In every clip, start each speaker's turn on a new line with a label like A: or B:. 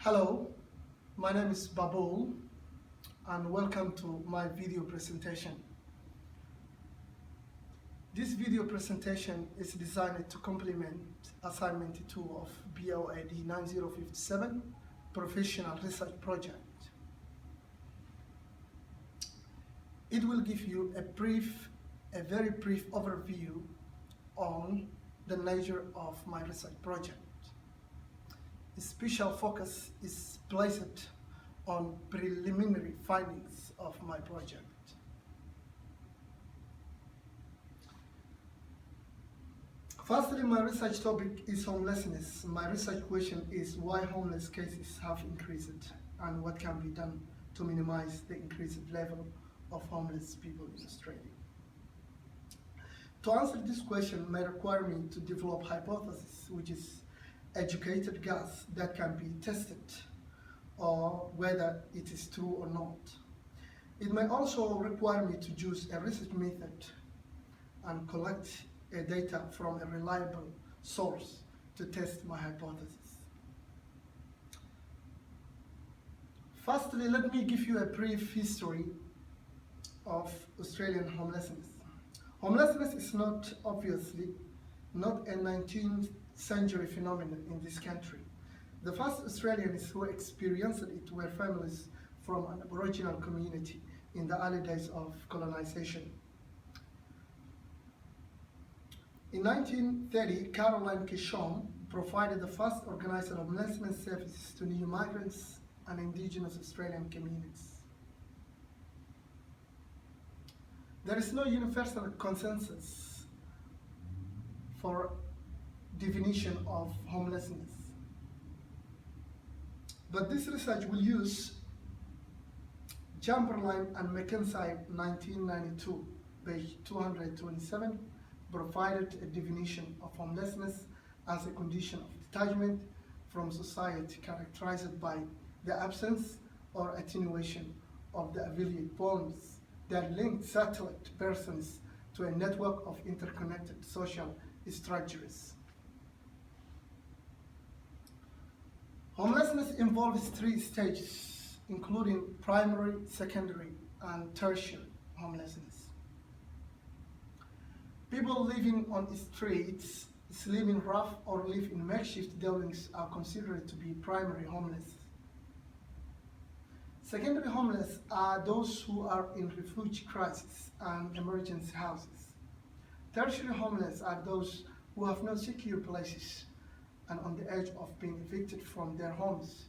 A: Hello, my name is Babul and welcome to my video presentation. This video presentation is designed to complement assignment 2 of BOAD 9057 Professional Research Project. It will give you a very brief overview on the nature of my research project. A special focus is placed on preliminary findings of my project. Firstly, my research topic is homelessness. My research question is why homeless cases have increased and what can be done to minimize the increased level of homeless people in Australia. To answer this question may require me to develop hypothesis, which is educated guess that can be tested or whether it is true or not. It may also require me to use a research method and collect data from a reliable source to test my hypothesis. Firstly, let me give you a brief history of Australian homelessness. Homelessness is obviously not a 19th century phenomenon in this country. The first Australians who experienced it were families from an Aboriginal community in the early days of colonization. In 1930, Caroline Kishon provided the first organised homelessness services to new migrants and Indigenous Australian communities. There is no universal consensus for definition of homelessness, but this research will use Chamberlain and McKenzie 1992, page 227, provided a definition of homelessness as a condition of detachment from society characterized by the absence or attenuation of the affiliate bonds that link satellite persons to a network of interconnected social structures. Homelessness involves 3 stages, including primary, secondary, and tertiary homelessness. People living on the streets, sleep in rough or live in makeshift dwellings are considered to be primary homeless. Secondary homeless are those who are in refugee crisis and emergency houses. Tertiary homeless are those who have no secure places and on the edge of being evicted from their homes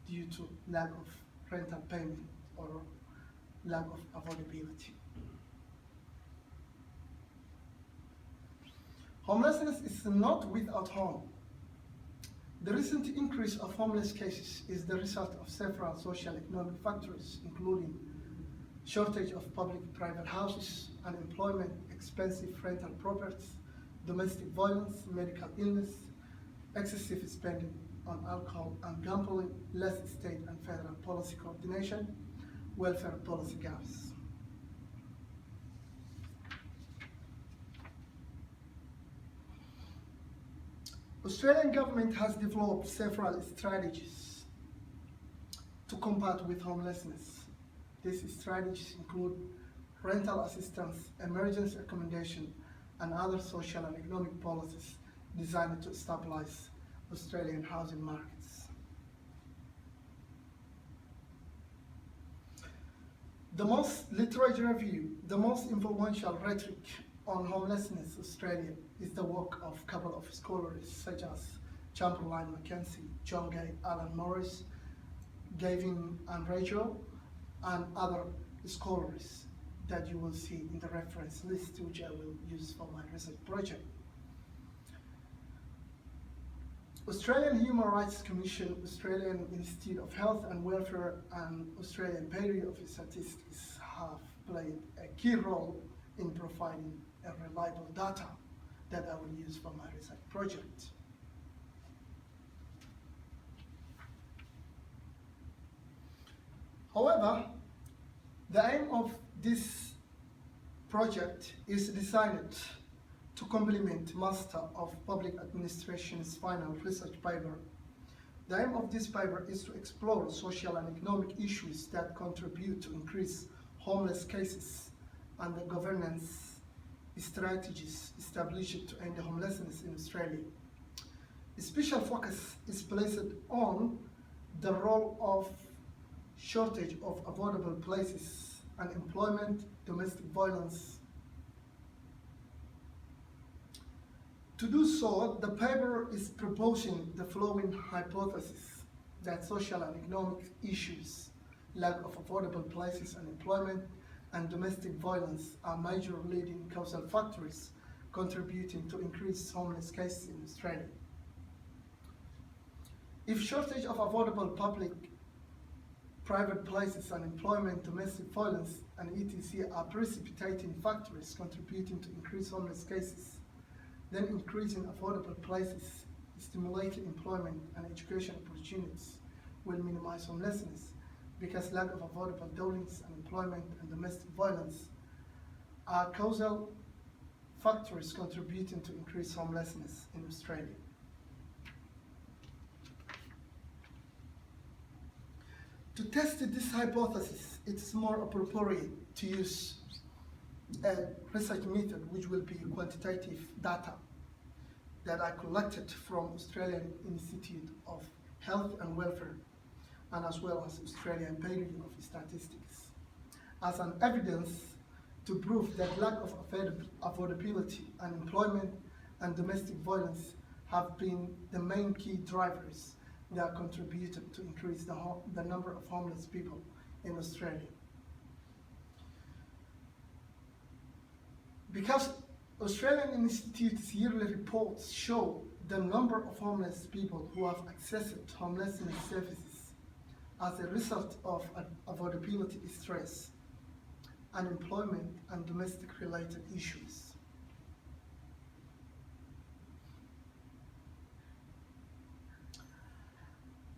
A: due to lack of rental payment or lack of affordability. Homelessness is not without harm. The recent increase of homeless cases is the result of several social economic factors, including shortage of public-private houses, unemployment, expensive rental properties, domestic violence, medical illness, excessive spending on alcohol and gambling, less state and federal policy coordination, welfare policy gaps. Australian government has developed several strategies to combat with homelessness. These strategies include rental assistance, emergency accommodation, and other social and economic policies designed to stabilize Australian housing markets. The most literature review, the most influential rhetoric on homelessness in Australia is the work of a couple of scholars such as Chamberlain, McKenzie, John Gay, Alan Morris, Gavin and Rachel, and other scholars that you will see in the reference list, which I will use for my research project. Australian Human Rights Commission, Australian Institute of Health and Welfare, and Australian Bureau of Statistics have played a key role in providing a reliable data that I will use for my research project. However, the aim of this project is designed to complement Master of Public Administration's final research paper The aim of this paper is to explore social and economic issues that contribute to increase homeless cases and the governance strategies established to end homelessness in Australia. A special focus is placed on the role of shortage of affordable places, unemployment, domestic violence. To do so, the paper is proposing the following hypothesis: that social and economic issues, lack of affordable places, unemployment, and domestic violence are major leading causal factors contributing to increased homeless cases in Australia. If shortage of affordable public private places, unemployment, domestic violence, and etc. are precipitating factors contributing to increased homeless cases, then increasing affordable places, stimulating employment and education opportunities will minimize homelessness, because lack of affordable dwellings, unemployment, and domestic violence are causal factors contributing to increased homelessness in Australia. To test this hypothesis, it's more appropriate to use a research method which will be quantitative data that I collected from Australian Institute of Health and Welfare and as well as Australian Bureau of Statistics as an evidence to prove that lack of affordability, unemployment, and domestic violence have been the main key drivers that contributed to increase the number of homeless people in Australia. Because Australian Institute's yearly reports show the number of homeless people who have accessed homelessness services as a result of affordability stress, unemployment, and domestic related issues.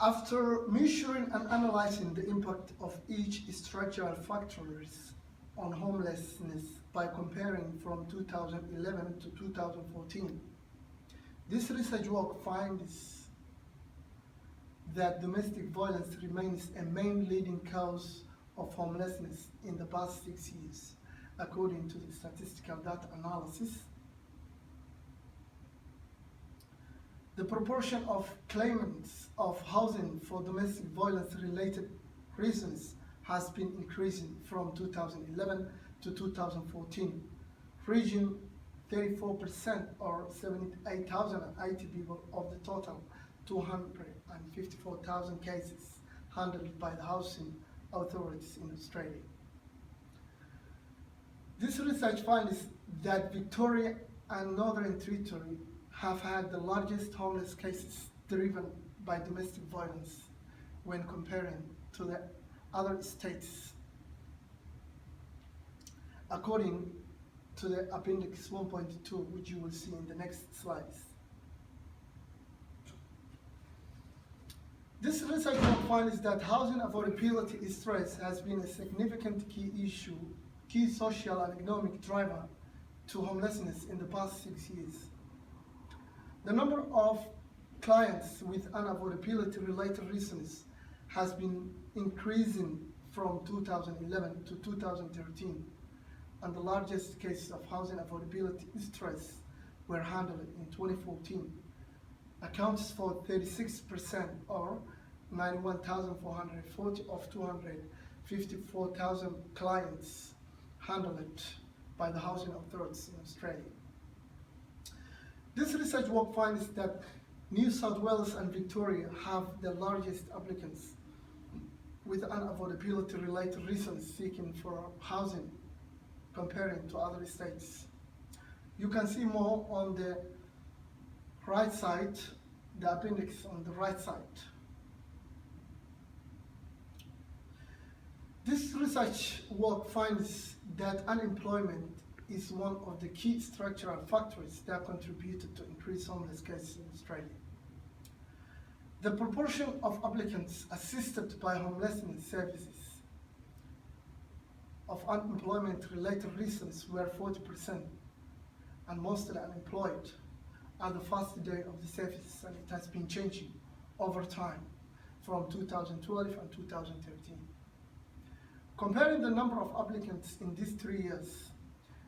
A: After measuring and analyzing the impact of each structural factors on homelessness by comparing from 2011 to 2014, this research work finds that domestic violence remains a main leading cause of homelessness in the past 6 years, according to the statistical data analysis. The proportion of claimants of housing for domestic violence related reasons has been increasing from 2011 to 2014, reaching 34% or 78,080 people of the total 254,000 cases handled by the housing authorities in Australia. This research finds that Victoria and Northern Territory have had the largest homeless cases driven by domestic violence when comparing to the other states, according to the Appendix 1.2, which you will see in the next slides. This research finds that housing affordability stress has been a significant key social and economic driver to homelessness in the past 6 years. The number of clients with unaffordability related reasons has been increasing from 2011 to 2013, and the largest cases of housing affordability stress were handled in 2014, accounts for 36% or 91,440 of 254,000 clients handled by the housing authorities in Australia. This research work finds that New South Wales and Victoria have the largest applicants with unaffordability related reasons seeking for housing comparing to other states. You can see more on the right side, the appendix on the right side. This research work finds that unemployment is one of the key structural factors that contributed to increased homeless cases in Australia. The proportion of applicants assisted by homelessness services of unemployment-related reasons were 40%, and mostly unemployed at the first day of the services, and it has been changing over time from 2012 and 2013. Comparing the number of applicants in these 3 years,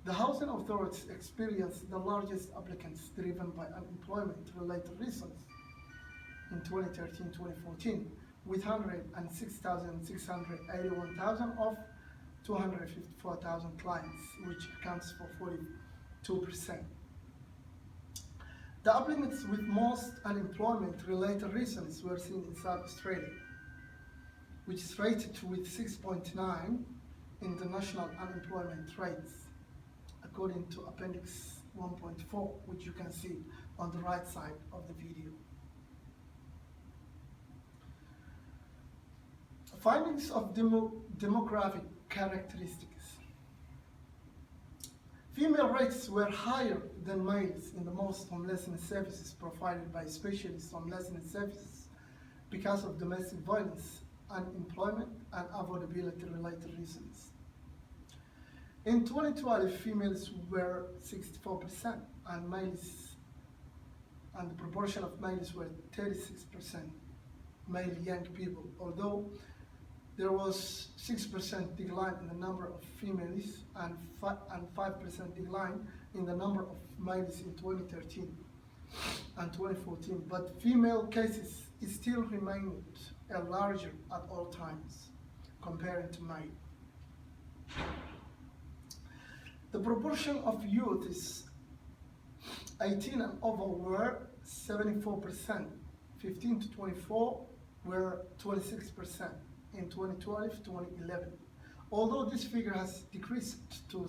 A: the housing authorities experienced the largest applicants driven by unemployment-related reasons in 2013-2014, with 106,681,000 of 254,000 clients, which accounts for 42%. The applicants with most unemployment-related reasons were seen in South Australia, which is rated with 6.9 in the national unemployment rates, according to Appendix 1.4, which you can see on the right side of the video. Findings of demographic characteristics. Female rates were higher than males in the most homelessness services provided by specialist homelessness services because of domestic violence, unemployment, and affordability-related reasons. In 2012, females were 64%, and the proportion of males were 36%, male young people, although there was 6% decline in the number of females and 5% decline in the number of males in 2013 and 2014, but female cases still remained larger at all times comparing to male. The proportion of youth is 18 and over were 74%, 15 to 24 were 26% in 2012-2011, although this figure has decreased to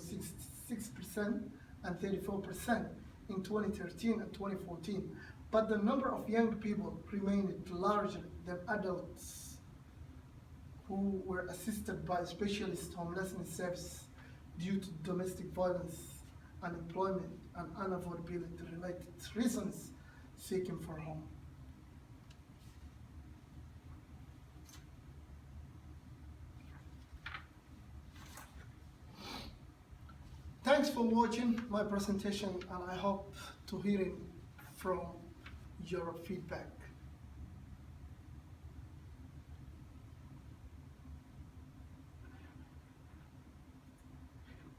A: 66% and 34% in 2013 and 2014, but the number of young people remained larger than adults who were assisted by specialist homelessness services due to domestic violence, unemployment, and unaffordability-related reasons seeking for home. Thanks for watching my presentation, and I hope to hear from your feedback.